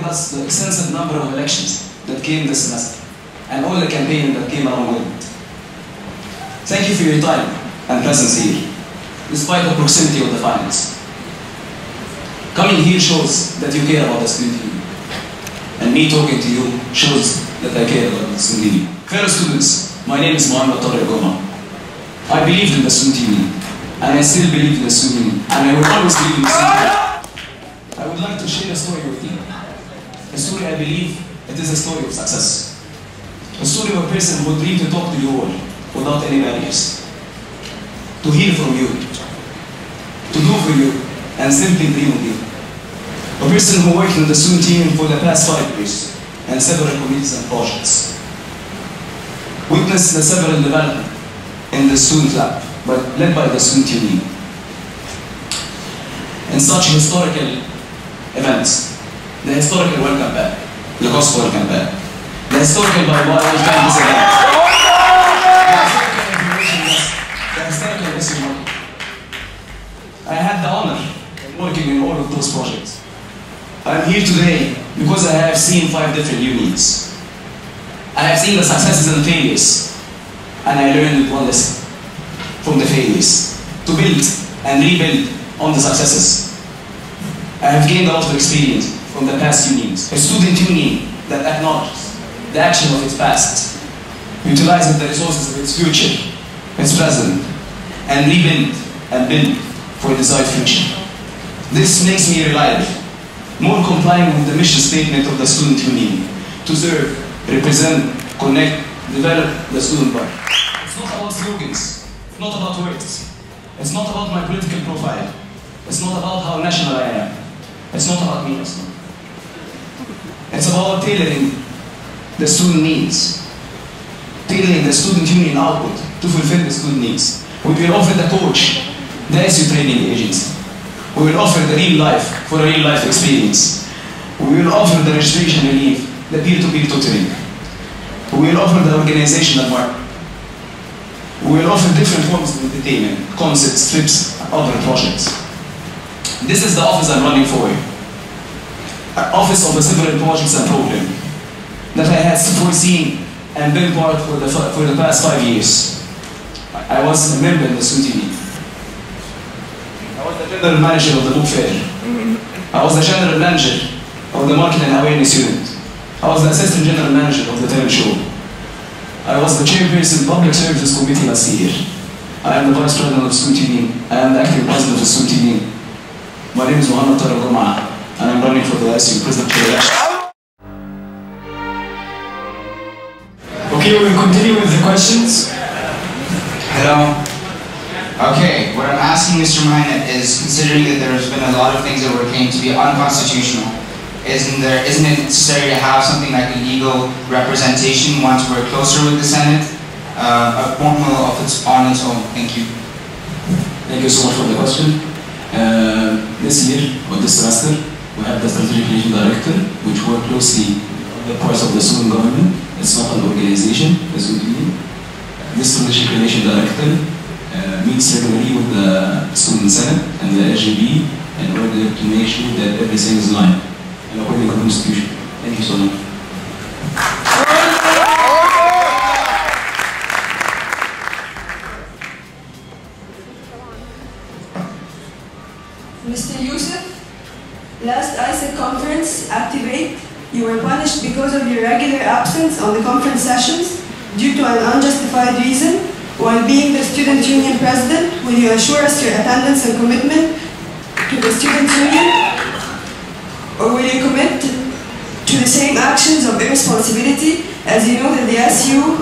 plus the extensive number of elections that came this semester, and all the campaigning that came along with it. Thank you for your time and presence here, despite the proximity of the finals. Coming here shows that you care about the student union, and me talking to you shows that I care about the student union. Fellow students, my name is Mohammed Goma. I believed in the student union, and I still believe in the student union, and I will always believe in the student union. I would like to share a story with you. A story I believe it is a story of success. A story of a person who dreamed to talk to you all without any barriers. To hear from you. To do for you and simply dream with you. A person who worked in the student union for the past 5 years and several committees and projects. Witnessed the several development in the student lab, but led by the student union. In such historical events, the historical welcome back, the gospel welcome back, the historical Bible campus event, the historical mission. I had the honor of working in all of those projects. I'm here today because I have seen 5 different unions. I have seen the successes and failures, and I learned one lesson from the failures, to build and rebuild on the successes. I have gained a lot of experience from the past unions. A student union that acknowledges the action of its past, utilizes the resources of its future, its present, and rebuild and build for a desired future. This makes me reliable, more complying with the mission statement of the student union, to serve, represent, connect, develop the student body. It's not about slogans, it's not about words, it's not about my political profile, it's not about how national I am, it's not about me also. It's about tailoring the student needs, tailoring the student union output to fulfill the student needs. We will offer the coach, the SU training agency. We will offer the real life for a real life experience. We will offer the registration relief, the peer-to-peer tutoring. We will offer the organizational work. We will offer different forms of entertainment, concerts, trips, and other projects. This is the office I'm running for. An office of the several projects and programs that I had foreseen and been part for the past 5 years. I was a member in the student union. I was the general manager of the book fair. I was the general manager of the market and awareness unit. I was the assistant general manager of the talent show. I was the chairperson of the public services committee last year. I am the vice president of the student union. I am the acting president of the student union. My name is Mohammed Goma, and I'm running for the SU presidential election. Okay, we'll continue with the questions. Hello. Okay, what I'm asking Mr. Mohammed is, considering that there's been a lot of things that were claimed to be unconstitutional, isn't it necessary to have something like a legal representation once we're closer with the Senate? A formal office on its own. Thank you. Thank you so much for the question. This year, or this semester, we have the Strategic Relation Director, which works closely with the parts of the student government. It's not an organization, the student union. This Strategic Relation Director meets regularly with the Student Senate and the RGB in order to make sure that everything is in line and according to the Constitution. Thank you so much. Mr. Yusuf, last ISEC conference, Activate, you were punished because of your regular absence on the conference sessions due to an unjustified reason. While being the student union president, will you assure us your attendance and commitment to the student union? Or will you commit to the same actions of irresponsibility as you know that the SU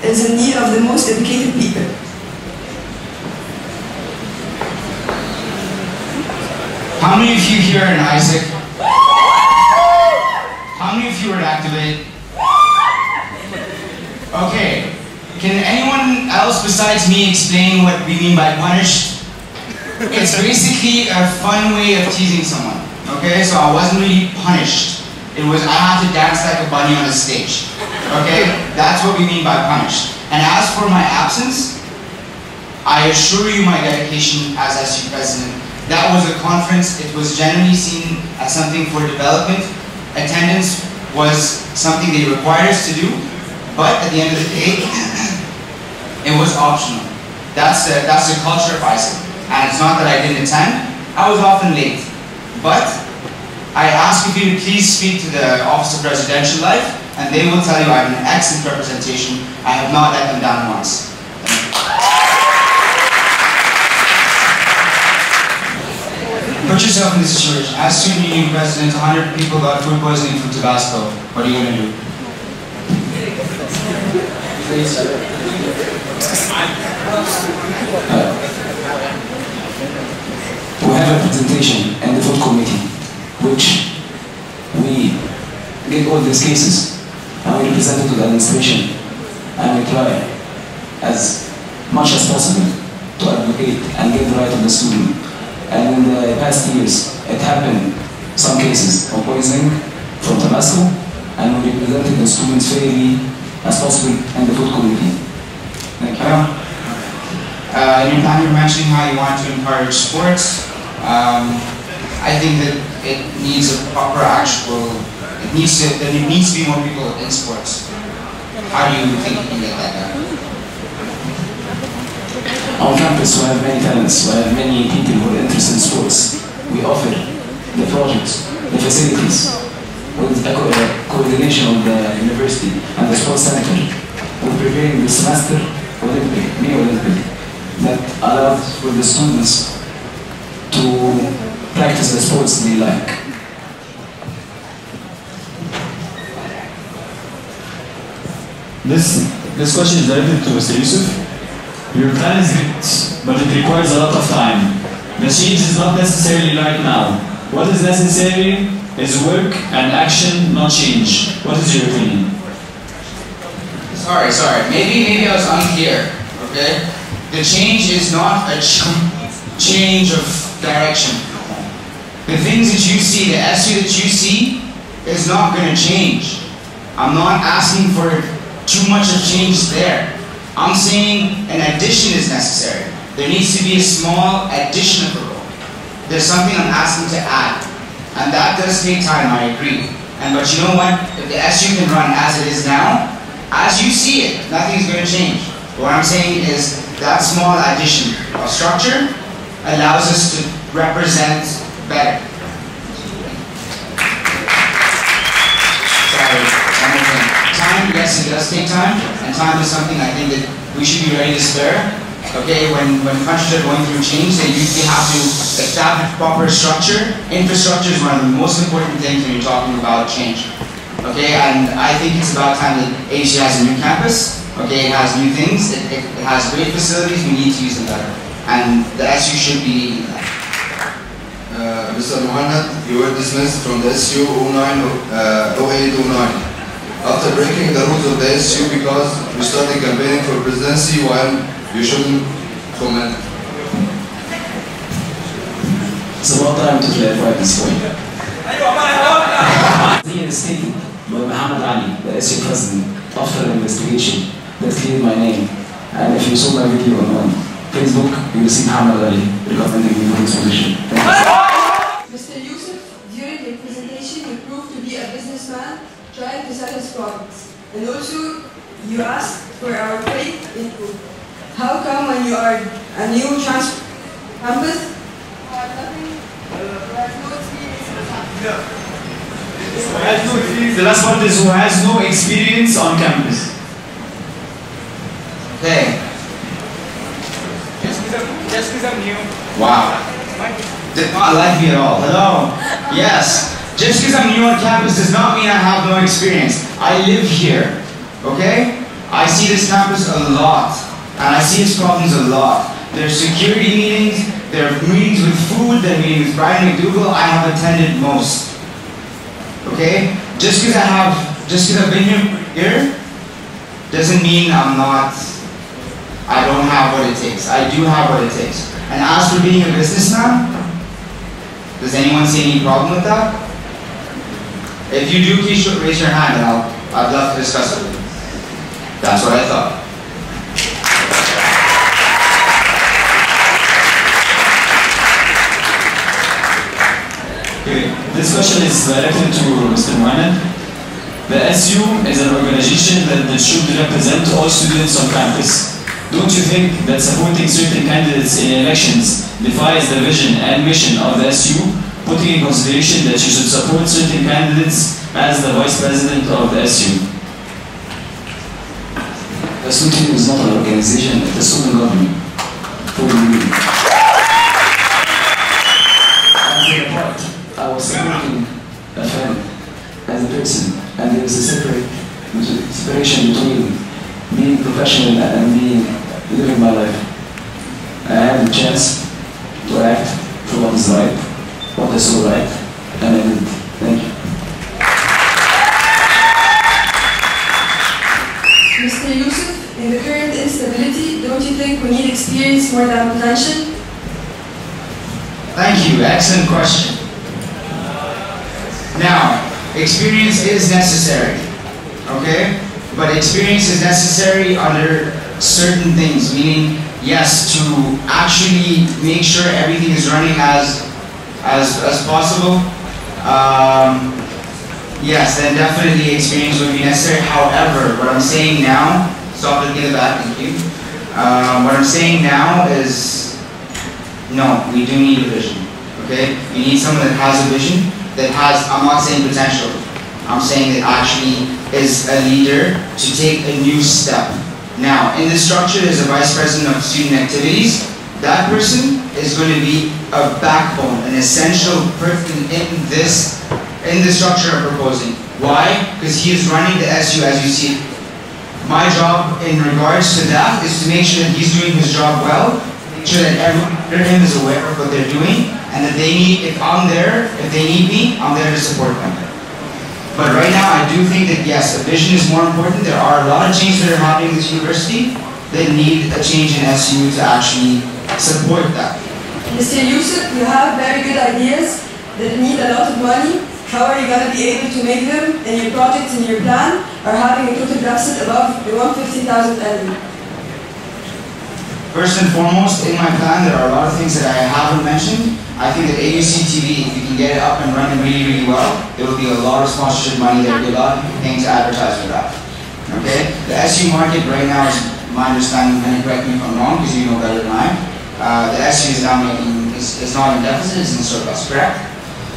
is in need of the most educated people? How many of you here in Isaac? How many of you are Activate? Okay. Can anyone else besides me explain what we mean by punished? It's basically a fun way of teasing someone. Okay, so I wasn't really punished. It was I had to dance like a bunny on a stage. Okay, that's what we mean by punished. And as for my absence, I assure you my dedication as SU president. That was a conference. It was generally seen as something for development, attendance was something they required us to do, but at the end of the day, it was optional. That's the culture of ISIC. And it's not that I didn't attend, I was often late. But I ask if you to please speak to the Office of Residential Life, and they will tell you I have an excellent representation. I have not let them down once. Put yourself in this situation. As student union president, 100 people got food poisoning from Tabasco. What are you going to do? We have a presentation in the food committee, which we get all these cases and we represent it to the administration, and we try as much as possible to advocate and get the right of the student. And in the past years, it happened some cases of poisoning from Tabasco, and we represented the students fairly as possible in the food committee. Thank you. In your plan, you're mentioning how you want to encourage sports. I think that it needs a proper there needs to be more people in sports. How do you think you can get that done? On campus, we have many talents, we have many people who are interested in sports. We offer the projects, the facilities, with the coordination of the university and the sports center. We're preparing the semester Olympic, mini-Olympic, that allows for the students to practice the sports they like. This question is directed to Mr. Yusuf. Your plan is good, but it requires a lot of time. The change is not necessarily right now. What is necessary is work and action, not change. What is your opinion? Sorry. Maybe I was unclear, okay? The change is not a change of direction. The things that you see, the SU that you see, is not going to change. I'm not asking for too much of change there. I'm saying an addition is necessary. There needs to be a small addition of a role. There's something I'm asking to add. And that does take time, I agree. But you know what? If the SU can run as it is now, as you see it, nothing's going to change. What I'm saying is that small addition of structure allows us to represent better. Sorry, one more thing. Time, yes, it does take time, and time is something I think that we should be ready to spare. Okay, when countries are going through change, they usually have to establish proper structure. Infrastructure is one of the most important things when you're talking about change. Okay, and I think it's about time that Asia has a new campus. Okay, it has new things, it has great facilities, we need to use them better. And the SU should be leading that. Mr. Mohanad, you were dismissed from the SU 0809. After breaking the rules of the SU because you started campaigning for presidency while you shouldn't comment. It's about time to clarify this point. He is stated by Muhammad Ali, the SU president, after an investigation that cleared my name. And if you saw my video on Facebook, you will see Muhammad Ali recommending me for his position. Mr. Yusuf, during your presentation, you proved to be a businessman trying to sell his products. And also, you asked for our faith in food. How come when you are a new campus, you have nothing, you have no experience in campus? The last one is who has no experience on campus. Okay. Just because I'm new. Wow. Did not like me at all. Hello. Yes. Just because I'm new on campus does not mean I have no experience. I live here. Okay? I see this campus a lot. And I see its problems a lot. There are security meetings, there are meetings with food, there are meetings with Brian McDougall. I have attended most. Okay? Just because I've been here doesn't mean I don't have what it takes. I do have what it takes. And as for being a businessman, does anyone see any problem with that? If you do, please raise your hand and I'd love to discuss it with you. That's what I thought. Okay. This question is directed to Mr. The SU is an organization that should represent all students on campus. Don't you think that supporting certain candidates in elections defies the vision and mission of the SU, putting in consideration that you should support certain candidates as the vice president of the SU? The SU team is not an organization, it's a student government. For you. As a part, I was supporting a friend as a person, and there is a separation between being professional and being living my life. I had the chance to act for what is right, what is so right, and I did. Thank you. Mr. Yusuf, in the current instability, don't you think we need experience more than potential? Thank you, excellent question. Now, experience is necessary, okay? But experience is necessary under certain things, meaning, yes, to actually make sure everything is running as possible. Yes, then definitely experience would be necessary. However, what I'm saying now, stop looking at the back, thank you. What I'm saying now is, no, we do need a vision, okay? We need someone that has a vision, that has, I'm not saying potential, I'm saying that actually is a leader to take a new step. Now, in the structure, there's a vice president of student activities. That person is going to be a backbone, an essential person in the structure I'm proposing. Why? Because he is running the SU as you see. My job in regards to that is to make sure that he's doing his job well, make sure that everyone under him is aware of what they're doing, and that they need, if I'm there, if they need me, I'm there to support them. But right now, I do think that yes, a vision is more important. There are a lot of changes that are happening in this university that need a change in SU to actually support that. Mr. Yusuf, you have very good ideas that need a lot of money. How are you going to be able to make them, and your projects and your plan are having a total deficit above the 150,000 annually? First and foremost, in my plan, there are a lot of things that I haven't mentioned. I think that AUC TV, if you can get it up and running really, really well, there will be a lot of sponsorship money, there will be a lot of things to advertise for that. Okay? The SU market right now is, my understanding, and correct me if I'm wrong, because you know better than I, the SU is now making, it's not in deficit, it's in surplus, correct?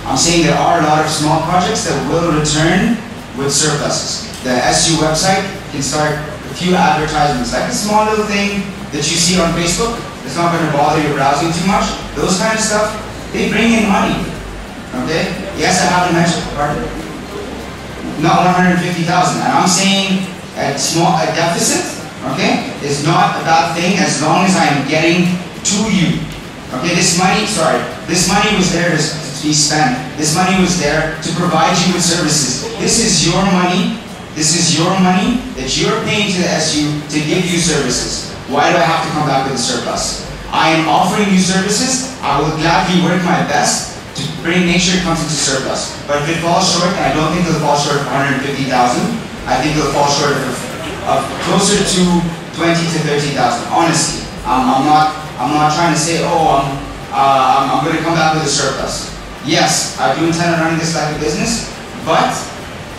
I'm saying there are a lot of small projects that will return with surpluses. The SU website can start a few advertisements, like a small little thing that you see on Facebook. It's not going to bother your browsing too much. Those kind of stuff, they bring in money. Okay? Yes, I haven't mentioned part of it. Not 150,000. And I'm saying a deficit, okay, is not a bad thing as long as I'm getting to you. Okay, this money was there to be spent. This money was there to provide you with services. This is your money. This is your money that you're paying to the SU to give you services. Why do I have to come back with a surplus? I am offering you services. I will gladly work my best to make sure it comes into surplus. But if it falls short, and I don't think it'll fall short of 150,000, I think it'll fall short of closer to 20 to 30,000. Honestly, I'm not trying to say, oh, I'm going to come back with a surplus. Yes, I do intend on running this like a business, but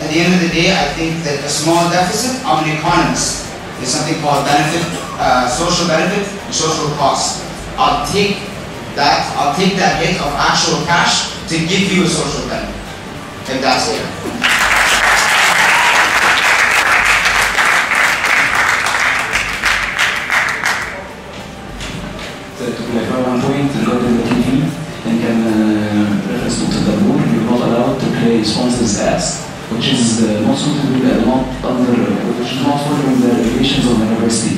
at the end of the day, I think that a small deficit, I'm an economist. There's something called social benefit and social cost. I'll take that hit of actual cash to give you a social benefit, if that's it. To clarify one point regarding the TV, and can reference to the rule, you're not allowed to play sponsors ads, which is not suitable and not under, which is not following the regulations of the university.